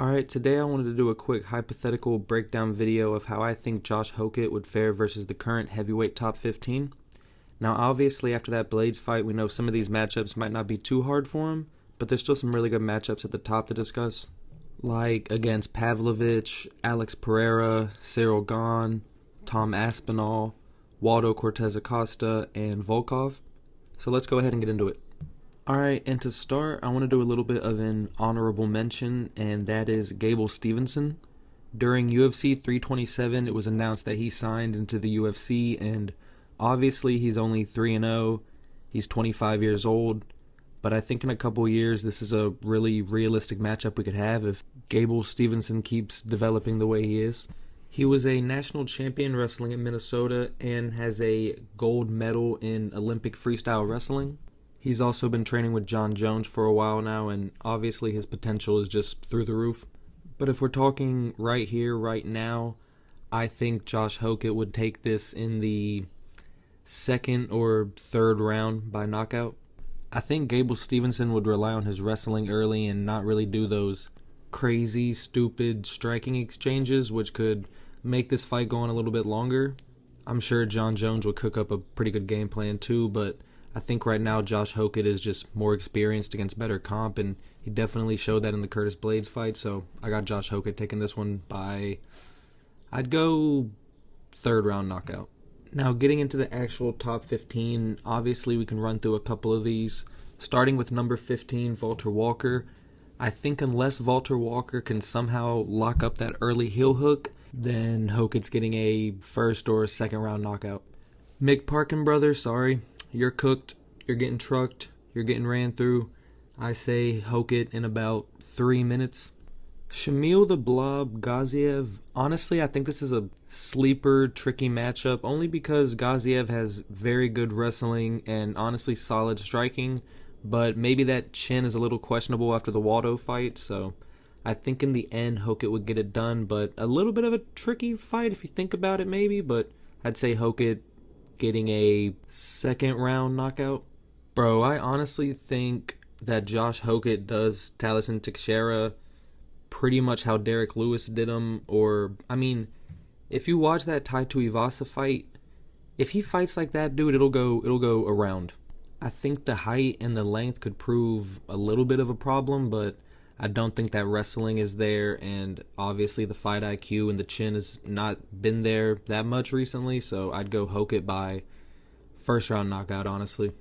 Alright, today I wanted to do a quick hypothetical breakdown video of how I think Josh Hokit would fare versus the current heavyweight top 15. Now obviously after that Blades fight we know some of these matchups might not be too hard for him, but there's still some really good matchups at the top to discuss. Like against Pavlovich, Alex Pereira, Cyril Gahn, Tom Aspinall, Waldo Cortez Acosta, and Volkov. So let's go ahead and get into it. Alright, and to start, I want to do a little bit of an honorable mention, and that is Gable Stevenson. During UFC 327, it was announced that he signed into the UFC, and obviously he's only 3-0, he's 25 years old, but I think in a couple years this is a really realistic matchup we could have if Gable Stevenson keeps developing the way he is. He was a national champion wrestling in Minnesota and has a gold medal in Olympic freestyle wrestling. He's also been training with John Jones for a while now, and obviously his potential is just through the roof. But if we're talking right here, right now, I think Josh Hokit would take this in the second or third round by knockout. I think Gable Stevenson would rely on his wrestling early and not really do those crazy, stupid striking exchanges, which could make this fight go on a little bit longer. I'm sure John Jones would cook up a pretty good game plan too, but I think right now Josh Hokit is just more experienced against better comp, and he definitely showed that in the Curtis Blades fight, so I got Josh Hokit taking this one by, I'd go third round knockout. Now getting into the actual top 15, obviously we can run through a couple of these, starting with number 15, Walter Walker. I think unless Walter Walker can somehow lock up that early heel hook, then Hokit's getting a first or second round knockout. Mick Parkin, brother, sorry. You're cooked, you're getting trucked, you're getting ran through. I say Hokit in about 3 minutes. Shamil the Blob Gaziev, honestly I think this is a sleeper, tricky matchup only because Gaziev has very good wrestling and honestly solid striking, but maybe that chin is a little questionable after the Waldo fight, so I think in the end Hokit would get it done, but a little bit of a tricky fight if you think about it maybe, but I'd say Hokit getting a second round knockout. Bro, I honestly think that Josh Hokit does Taliesin Teixeira pretty much how Derek Lewis did him, or, I mean, if you watch that Tai Tuivasa fight, if he fights like that, dude, it'll go around. I think the height and the length could prove a little bit of a problem, but I don't think that wrestling is there, and obviously the fight IQ and the chin has not been there that much recently, so I'd go Hokit by first round knockout, honestly.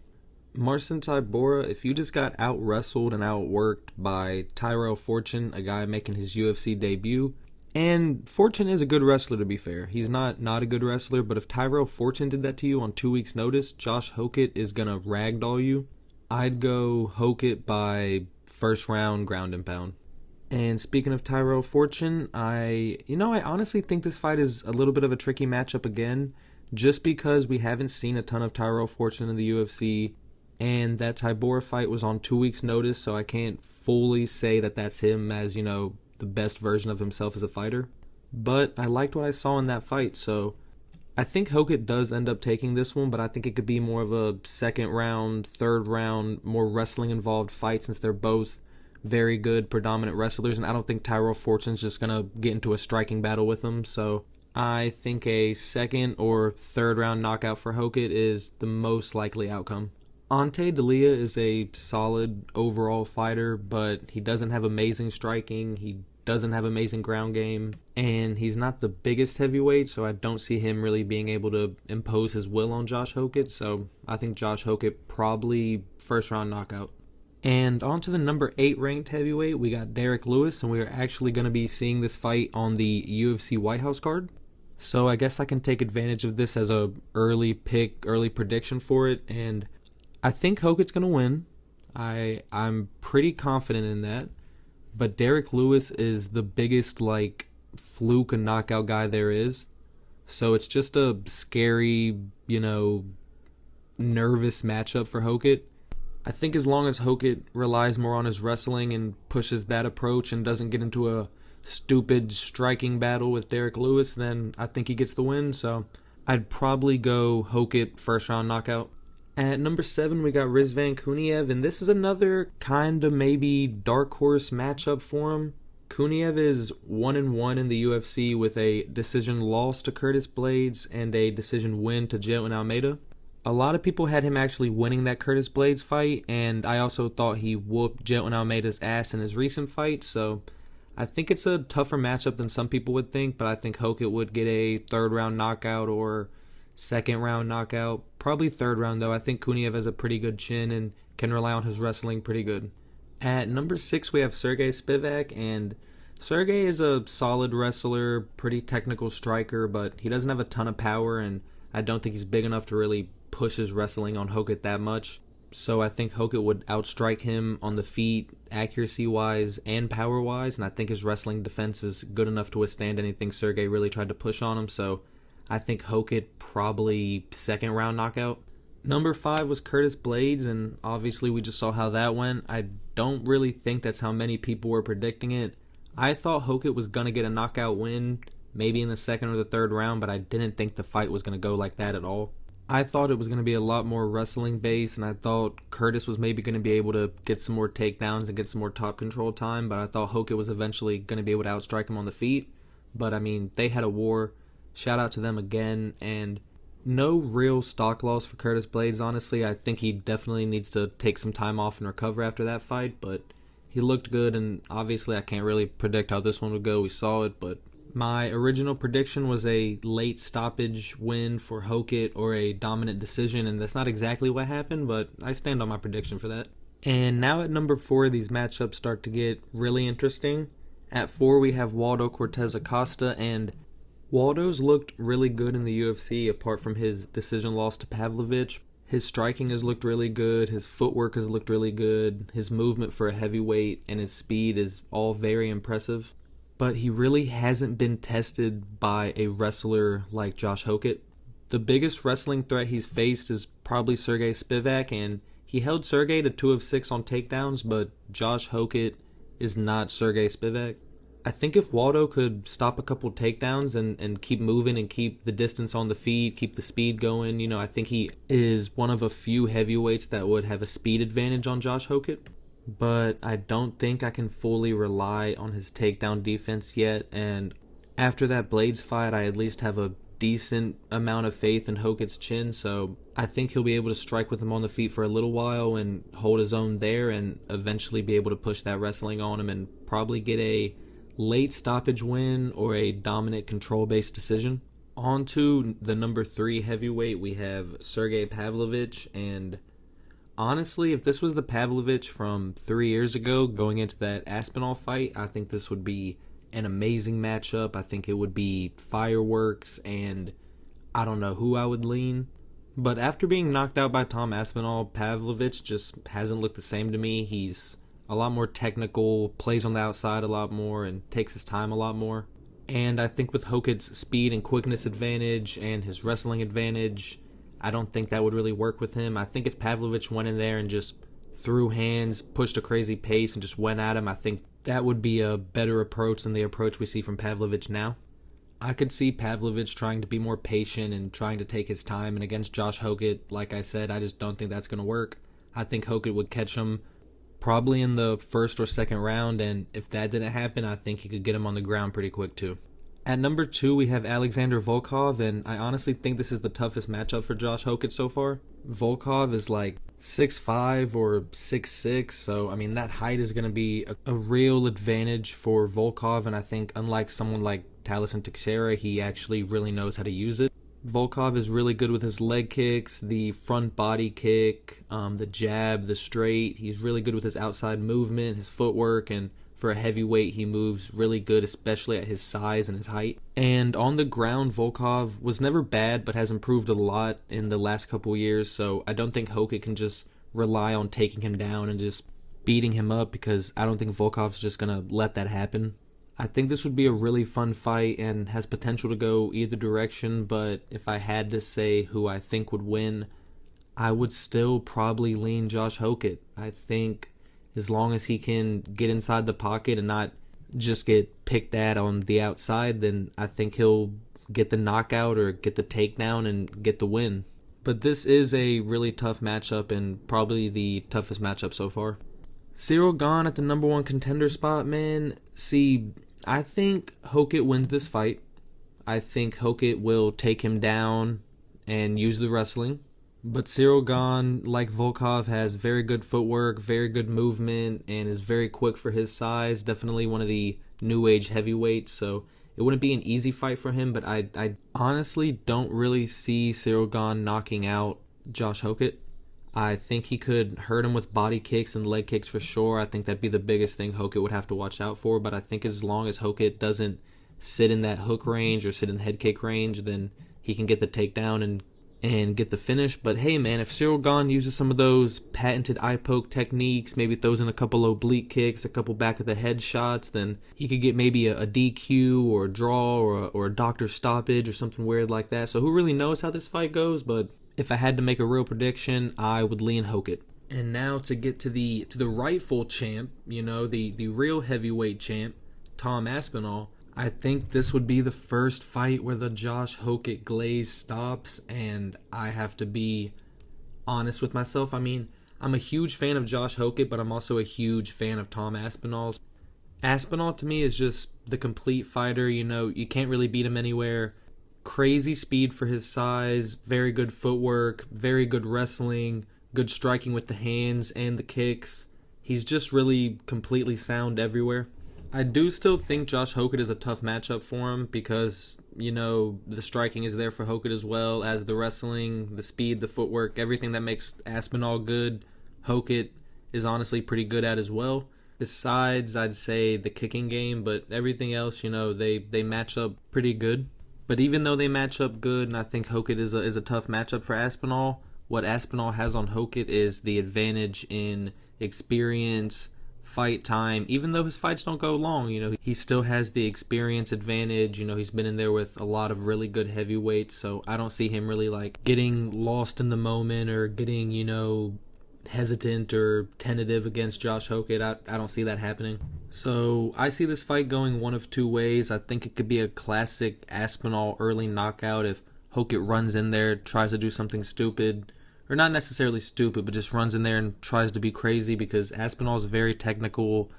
Marcin Tybura, if you just got out-wrestled and outworked by Tyrell Fortune, a guy making his UFC debut, and Fortune is a good wrestler to be fair. He's not a good wrestler, but if Tyrell Fortune did that to you on 2 weeks' notice, Josh Hokit is going to ragdoll you. I'd go Hokit by first round ground and pound. And speaking of Tyrell Fortune, I honestly think this fight is a little bit of a tricky matchup again, just because we haven't seen a ton of Tyrell Fortune in the UFC, and that Tybura fight was on 2 weeks' notice, so I can't fully say that that's him as, the best version of himself as a fighter. But I liked what I saw in that fight, so I think Hokit does end up taking this one, but I think it could be more of a second round, third round, more wrestling involved fight since they're both very good, predominant wrestlers, and I don't think Tyrell Fortune's just going to get into a striking battle with them, so I think a second or third round knockout for Hokit is the most likely outcome. Ante Delia is a solid overall fighter, but he doesn't have amazing striking, he doesn't have amazing ground game, and he's not the biggest heavyweight, so I don't see him really being able to impose his will on Josh Hokit, so I think Josh Hokit probably first round knockout. And on to the number 8 ranked heavyweight, we got Derek Lewis, and we are actually going to be seeing this fight on the UFC White House card. So I guess I can take advantage of this as a early prediction for it, and I think Hokit's going to win. I'm pretty confident in that. But Derek Lewis is the biggest, fluke and knockout guy there is. So it's just a scary, nervous matchup for Hokit. I think as long as Hokit relies more on his wrestling and pushes that approach and doesn't get into a stupid striking battle with Derek Lewis, then I think he gets the win. So I'd probably go Hokit first round knockout. At number 7, we got Rizvan Kuniev, and this is another kind of maybe dark horse matchup for him. Kuniev is 1-1 in the UFC with a decision loss to Curtis Blades and a decision win to Jalen Almeida. A lot of people had him actually winning that Curtis Blades fight, and I also thought he whooped Jalen Almeida's ass in his recent fight, so I think it's a tougher matchup than some people would think, but I think Hokit would get a third-round knockout or second-round knockout. Probably third round, though. I think Kuniev has a pretty good chin and can rely on his wrestling pretty good. At number 6, we have Sergey Spivak, and Sergey is a solid wrestler, pretty technical striker, but he doesn't have a ton of power, and I don't think he's big enough to really push his wrestling on Hokit that much. So I think Hokit would outstrike him on the feet, accuracy-wise and power-wise, and I think his wrestling defense is good enough to withstand anything Sergey really tried to push on him, so I think Hokit probably second-round knockout. Number 5 was Curtis Blades, and obviously we just saw how that went. I don't really think that's how many people were predicting it. I thought Hokit was going to get a knockout win, maybe in the second or the third round, but I didn't think the fight was going to go like that at all. I thought it was going to be a lot more wrestling based, and I thought Curtis was maybe going to be able to get some more takedowns and get some more top control time, but I thought Hokit was eventually going to be able to outstrike him on the feet. But I mean, they had a war. Shout out to them again, and no real stock loss for Curtis Blades, honestly. I think he definitely needs to take some time off and recover after that fight, but he looked good, and obviously I can't really predict how this one would go. We saw it, but my original prediction was a late stoppage win for Hokit or a dominant decision, and that's not exactly what happened, but I stand on my prediction for that. And now at number 4, these matchups start to get really interesting. At 4, we have Waldo Cortez Acosta, and Waldo's looked really good in the UFC apart from his decision loss to Pavlovich. His striking has looked really good, his footwork has looked really good, his movement for a heavyweight and his speed is all very impressive. But he really hasn't been tested by a wrestler like Josh Hokit. The biggest wrestling threat he's faced is probably Sergey Spivak, and he held Sergey to 2 of 6 on takedowns, but Josh Hokit is not Sergey Spivak. I think if Waldo could stop a couple takedowns and keep moving and keep the distance on the feet, keep the speed going, I think he is one of a few heavyweights that would have a speed advantage on Josh Hokit. But I don't think I can fully rely on his takedown defense yet, and after that Blades fight, I at least have a decent amount of faith in Hokit's chin, so I think he'll be able to strike with him on the feet for a little while and hold his own there and eventually be able to push that wrestling on him and probably get a late stoppage win or a dominant control-based decision. On to the number 3 heavyweight, we have Sergey Pavlovich, and honestly, if this was the Pavlovich from 3 years ago going into that Aspinall fight, I think this would be an amazing matchup. I think it would be fireworks, and I don't know who I would lean. But after being knocked out by Tom Aspinall, Pavlovich just hasn't looked the same to me. He's a lot more technical, plays on the outside a lot more, and takes his time a lot more. And I think with Hokit's speed and quickness advantage and his wrestling advantage, I don't think that would really work with him. I think if Pavlovich went in there and just threw hands, pushed a crazy pace, and just went at him, I think that would be a better approach than the approach we see from Pavlovich now. I could see Pavlovich trying to be more patient and trying to take his time, and against Josh Hokit, like I said, I just don't think that's going to work. I think Hokit would catch him probably in the first or second round, and if that didn't happen, I think he could get him on the ground pretty quick too. At number 2, we have Alexander Volkov, and I honestly think this is the toughest matchup for Josh Hokit so far. Volkov is like 6'5" or 6'6", so I mean that height is going to be a real advantage for Volkov, and I think unlike someone like Talison Teixeira, he actually really knows how to use it. Volkov is really good with his leg kicks, the front body kick, the jab, the straight. He's really good with his outside movement, his footwork, and for a heavyweight, he moves really good, especially at his size and his height. And on the ground, Volkov was never bad, but has improved a lot in the last couple years, so I don't think Hokit can just rely on taking him down and just beating him up, because I don't think Volkov's just going to let that happen. I think this would be a really fun fight and has potential to go either direction, but if I had to say who I think would win, I would still probably lean Josh Hokit. I think as long as he can get inside the pocket and not just get picked at on the outside, then I think he'll get the knockout or get the takedown and get the win. But this is a really tough matchup and probably the toughest matchup so far. Cyril Gane at the number one contender spot, man. See, I think Hokit wins this fight. I think Hokit will take him down and use the wrestling. But Cyril Gane, like Volkov, has very good footwork, very good movement, and is very quick for his size. Definitely one of the new age heavyweights, so it wouldn't be an easy fight for him, but I honestly don't really see Cyril Gane knocking out Josh Hokit. I think he could hurt him with body kicks and leg kicks for sure. I think that'd be the biggest thing Hokit would have to watch out for, but I think as long as Hokit doesn't sit in that hook range or sit in the head kick range, then he can get the takedown and get the finish. But hey, man, if Cyril Gane uses some of those patented eye poke techniques, maybe throws in a couple oblique kicks, a couple back of the head shots, then he could get maybe a DQ or a draw or a doctor stoppage or something weird like that. So who really knows how this fight goes? But if I had to make a real prediction, I would lean Hokit. And now to get to the rightful champ, the real heavyweight champ, Tom Aspinall. I think this would be the first fight where the Josh Hokit glaze stops, and I have to be honest with myself. I mean, I'm a huge fan of Josh Hokit, but I'm also a huge fan of Tom Aspinall. Aspinall to me is just the complete fighter. You can't really beat him anywhere. Crazy speed for his size, very good footwork, very good wrestling, good striking with the hands and the kicks. He's just really completely sound everywhere. I do still think Josh Hokit is a tough matchup for him because, the striking is there for Hokit as well as the wrestling, the speed, the footwork, everything that makes Aspinall good. Hokit is honestly pretty good at as well. Besides, I'd say the kicking game, but everything else, they match up pretty good. But even though they match up good, and I think Hokit is a tough matchup for Aspinall, what Aspinall has on Hokit is the advantage in experience, fight time. Even though his fights don't go long, he still has the experience advantage. He's been in there with a lot of really good heavyweights, so I don't see him really getting lost in the moment or getting, hesitant or tentative against Josh Hokit. I don't see that happening. So I see this fight going one of two ways. I think it could be a classic Aspinall early knockout if Hokit runs in there, tries to do something stupid, or not necessarily stupid, but just runs in there and tries to be crazy, because Aspinall is very technical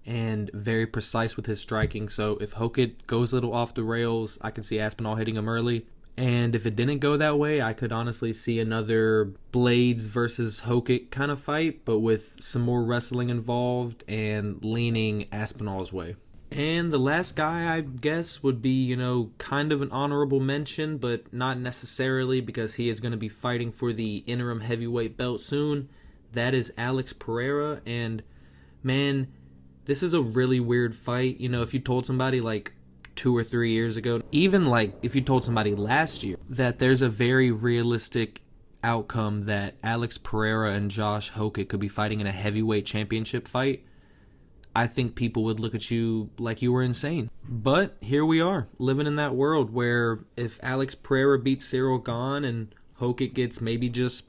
and very precise with his striking. So if Hokit goes a little off the rails, I could see Aspinall hitting him early. And if it didn't go that way, I could honestly see another Blades versus Hokit kind of fight, but with some more wrestling involved and leaning Aspinall's way. And the last guy, I guess, would be, kind of an honorable mention, but not necessarily, because he is going to be fighting for the interim heavyweight belt soon. That is Alex Pereira. And, man, this is a really weird fight. If you told somebody 2 or 3 years ago, even if you told somebody last year that there's a very realistic outcome that Alex Pereira and Josh Hokit could be fighting in a heavyweight championship fight, I think people would look at you like you were insane. But here we are, living in that world where if Alex Pereira beats Cyril Gane and Hokit gets maybe just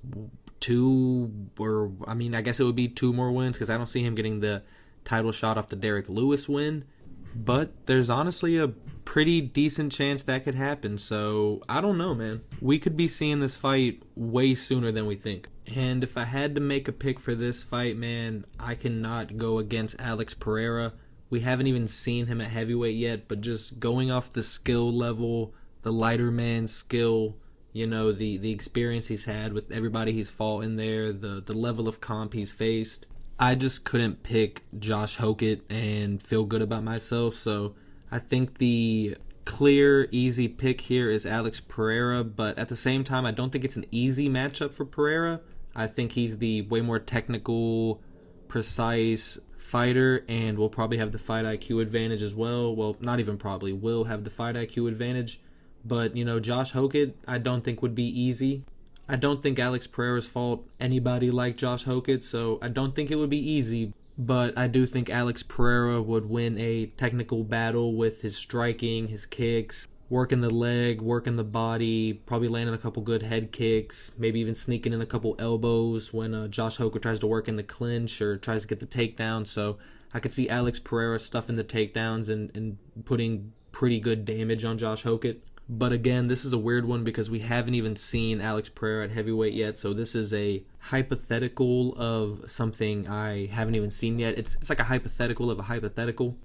I guess it would be 2 more wins, because I don't see him getting the title shot off the Derek Lewis win. But there's honestly a pretty decent chance that could happen. So, I don't know, man. We could be seeing this fight way sooner than we think. And if I had to make a pick for this fight, man, I cannot go against Alex Pereira. We haven't even seen him at heavyweight yet, but just going off the skill level, the lighter man skill, the experience he's had with everybody he's fought in there, the level of comp he's faced, I just couldn't pick Josh Hokit and feel good about myself. So I think the clear, easy pick here is Alex Pereira. But at the same time, I don't think it's an easy matchup for Pereira. I think he's the way more technical, precise fighter, and will probably have the fight IQ advantage as well. Well, not even probably, will have the fight IQ advantage. But, Josh Hokit, I don't think would be easy. I don't think Alex Pereira's fought anybody like Josh Hokit, so I don't think it would be easy. But I do think Alex Pereira would win a technical battle with his striking, his kicks, working the leg, working the body, probably landing a couple good head kicks, maybe even sneaking in a couple elbows when Josh Hokit tries to work in the clinch or tries to get the takedown. So I could see Alex Pereira stuffing the takedowns and putting pretty good damage on Josh Hokit. But again, this is a weird one because we haven't even seen Alex Pereira at heavyweight yet, so this is a hypothetical of something I haven't even seen yet. It's like a hypothetical of a hypothetical.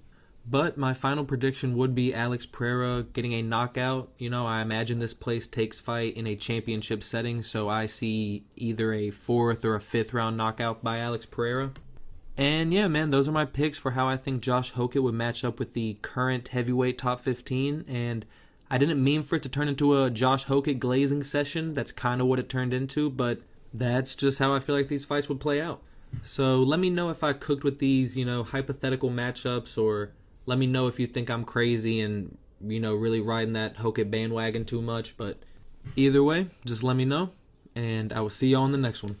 But my final prediction would be Alex Pereira getting a knockout. You know, I imagine this place takes fight in a championship setting, so I see either a 4th or a 5th round knockout by Alex Pereira. And yeah, man, those are my picks for how I think Josh Hokit would match up with the current heavyweight top 15. And I didn't mean for it to turn into a Josh Hokit glazing session. That's kind of what it turned into, but that's just how I feel like these fights would play out. So let me know if I cooked with these, hypothetical matchups, or let me know if you think I'm crazy and, really riding that Hokit bandwagon too much. But either way, just let me know, and I will see you on the next one.